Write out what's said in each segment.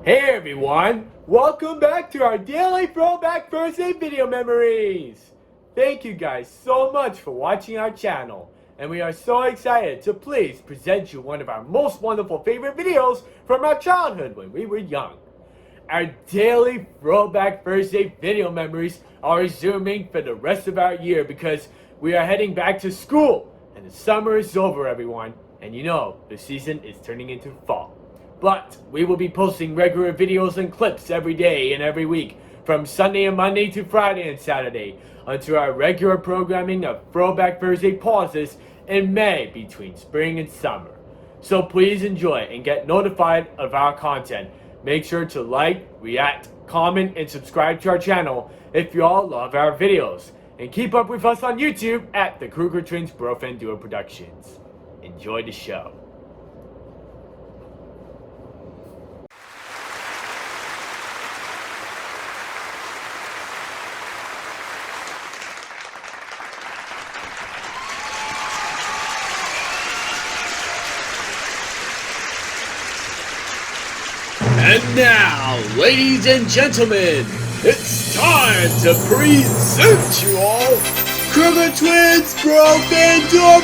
Hey everyone! Welcome back to our daily Throwback Thursday video memories! Thank you guys so much for watching our channel, and we are so excited to please present you one of our most wonderful favorite videos from our childhood when we were young. Our daily Throwback Thursday video memories are resuming for the rest of our year because we are heading back to school, and the summer is over, everyone, and you know the season is turning into fall. But we will be posting regular videos and clips every day and every week, from Sunday and Monday to Friday and Saturday, until our regular programming of Throwback Thursday pauses in May between spring and summer. So please enjoy and get notified of our content. Make sure to like, react, comment, and subscribe to our channel if you all love our videos. And keep up with us on YouTube at the Kruger Twins Brofan Duo Productions. Enjoy the show. And now, ladies and gentlemen, it's time to present you all KTBFD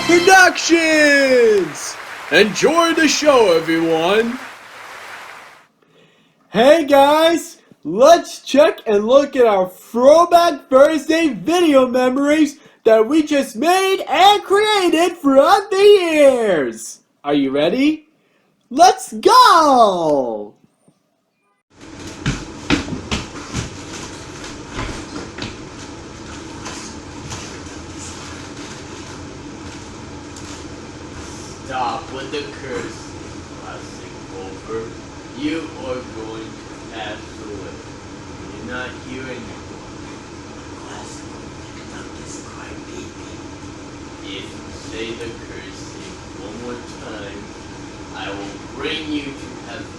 Productions! Enjoy the show, everyone! Hey guys, let's check and look at our Throwback Thursday video memories that we just made and created throughout the years! Are you ready? Let's go! Stop with the curse, plastic over. You are going to pass away. You're not here anymore. Plastic will this cry, baby. If you say the curse one more time, I will bring you to heaven.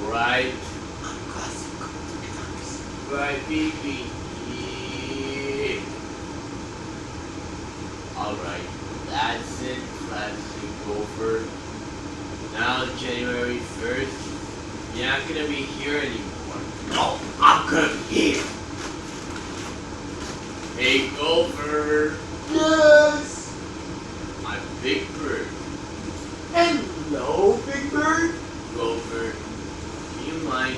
Alright? Right, baby. Alright, that's it, plastic over. Now January 1st, you're not gonna be here anymore. No, I'm gonna be here. Take over. Yes. I'm Big Bird. Hello, Big Bird. Grover, do you mind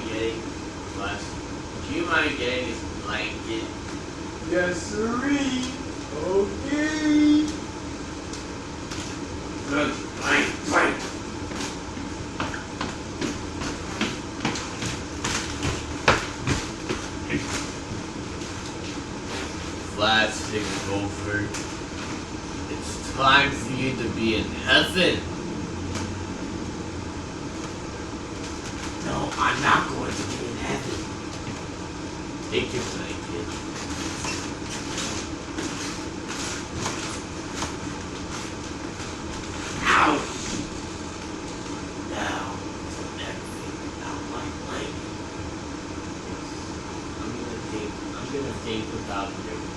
getting his blanket? Yes, sirree. Okay. Good. Blank. Plastic Gopher, it's time for you to be in heaven. No, I'm not going to be in heaven. Take your blanket. Ouch! Now, everything without my blanket. I'm gonna think without everything.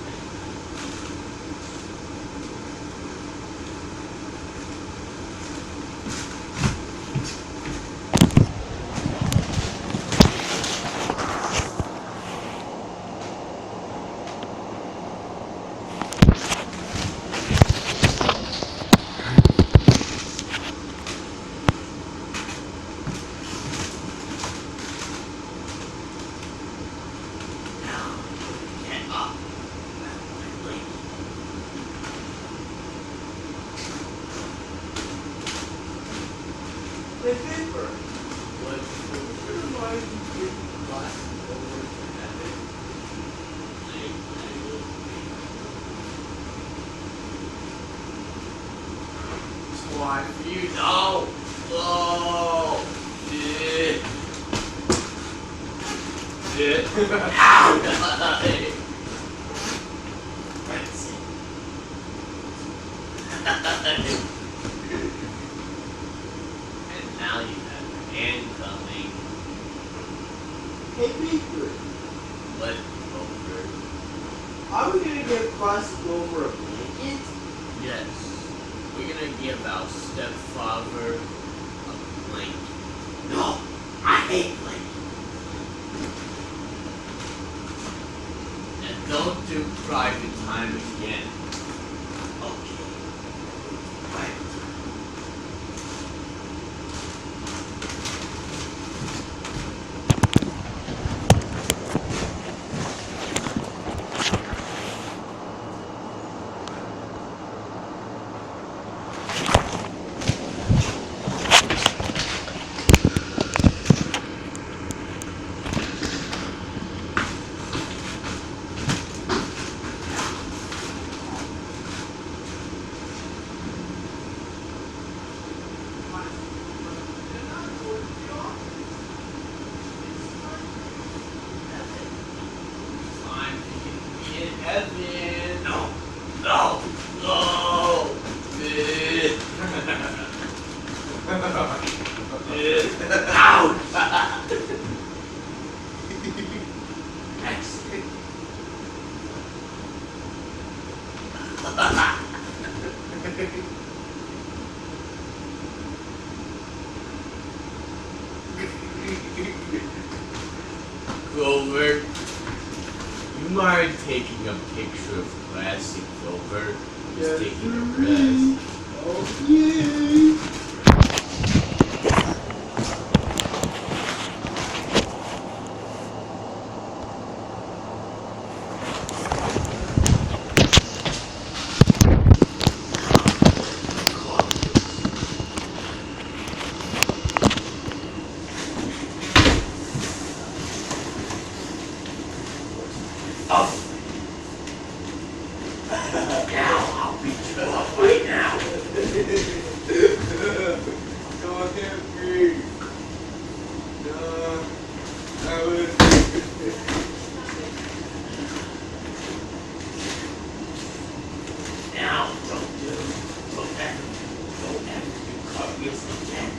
Hey, paper. What's why you give plastic over to heaven? Why for you? No! Oh! Shit! Ow! That's it. Now you have your hand coming. Hey, Beaker. What, Over? Are we gonna get plastic over a blanket? Yes. We're gonna give our stepfather a blanket. No, I hate blankets. private time again. Okay. Private time. Evan! No! No! No! Ouch! Clover, you mind taking a picture of classic Clover? Just taking a rest. Oh, yay! Oh. Now I'll beat you up right now. Don't hit me. No, I was. Now don't ever cut yourself again.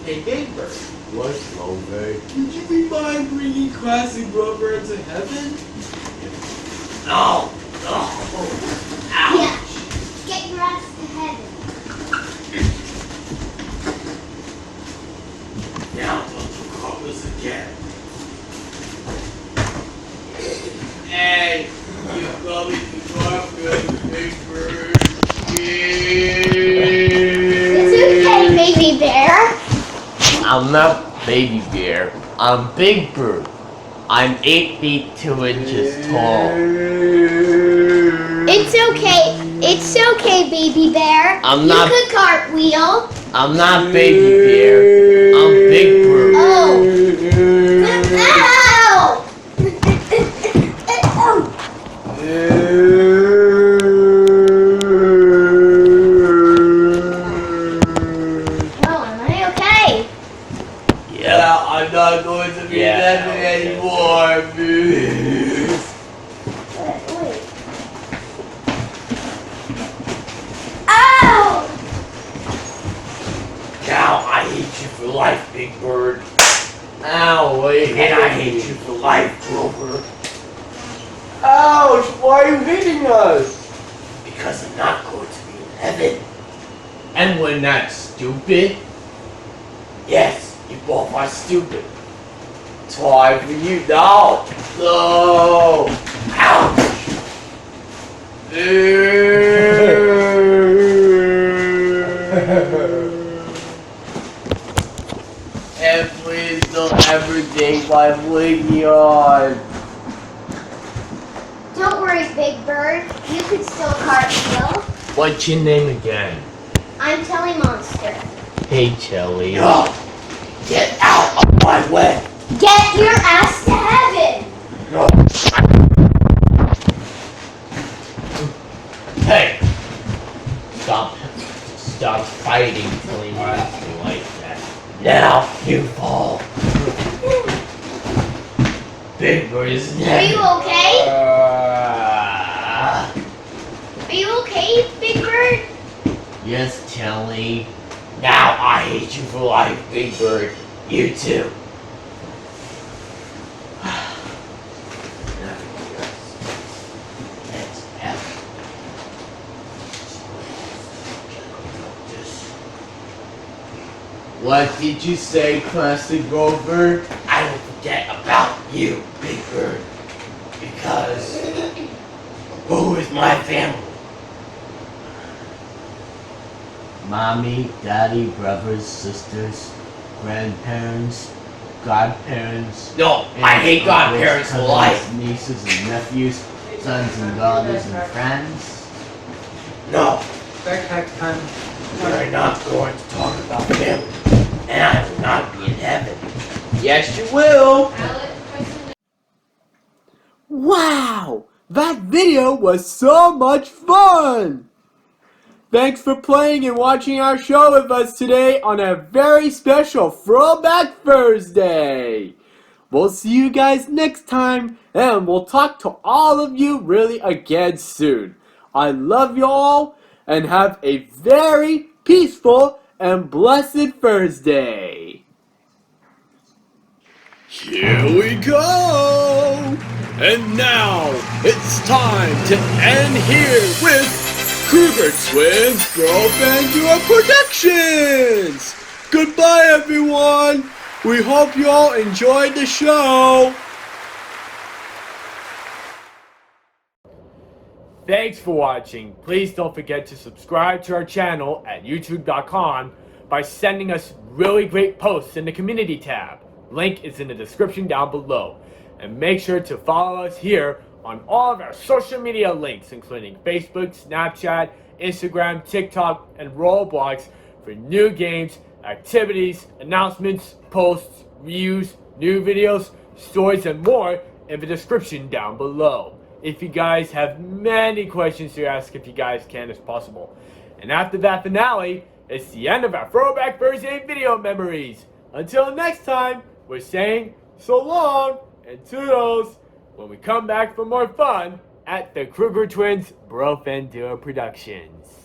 Hey, neighbor. What, Clover? Would you be mind bringing classic rubber into heaven? No! No! Ouch! Yeah. Get your ass to heaven. Now don't you call us again. Hey! You call me to talk good, big bird. It's okay, baby bear. I'm not Baby Bear. I'm Big Bird. I'm 8 feet 2 inches tall. It's okay. It's okay, baby bear. I'm you not- could cartwheel. I'm not Baby Bear. I'm Big Bird. Oh. Ow! Oh, am I okay? Yeah, I'm not going to be living anymore, dude. Wait. Ow! Now I hate you for life, Big Bird. Ow, wait. And I hate you for life, Clover. Ouch! Why are you hitting us? Because I'm not going to be in heaven. And when that's stupid? Yes, you both are stupid. Time for you now. No. Ouch. And please don't ever take my blinky on. Don't worry, Big Bird. You could still cartwheel. What's your name again? I'm Telly Monster. Hey, Chelly. No. Get out of my way. Get your ass to heaven. No. Hey. Stop fighting, Telly Monster, like that. Now you fall. Big Bird is Are you dead. okay? Are you okay, Big Bird? Yes, Telly. Now I hate you for life, Big Bird. You too. What did you say, Classic Rover? I will forget about you, Big Bird. Because who is my family? Mommy, daddy, brothers, sisters, grandparents, godparents. No, I hate godparents for life. Nieces and nephews, sons and daughters and friends. No. Backpack time. We're not going to talk about family. And I will not be in heaven. Yes, you will. Wow! That video was so much fun! Thanks for playing and watching our show with us today on a very special Throwback Thursday! We'll see you guys next time, and we'll talk to all of you really again soon. I love you all, and have a very peaceful and blessed Thursday! Here we go! And now, it's time to end here with Kruger Twins Bro Productions! Goodbye, everyone! We hope you all enjoyed the show! Thanks for watching. Please don't forget to subscribe to our channel at youtube.com by sending us really great posts in the community tab. Link is in the description down below. And make sure to follow us here on all of our social media links, including Facebook, Snapchat, Instagram, TikTok, and Roblox for new games, activities, announcements, posts, reviews, new videos, stories, and more in the description down below. If you guys have many questions to ask, if you guys can as possible. And after that finale, it's the end of our Throwback Thursday video memories. Until next time, we're saying so long and toodles when we come back for more fun at the Kruger Twins Productions.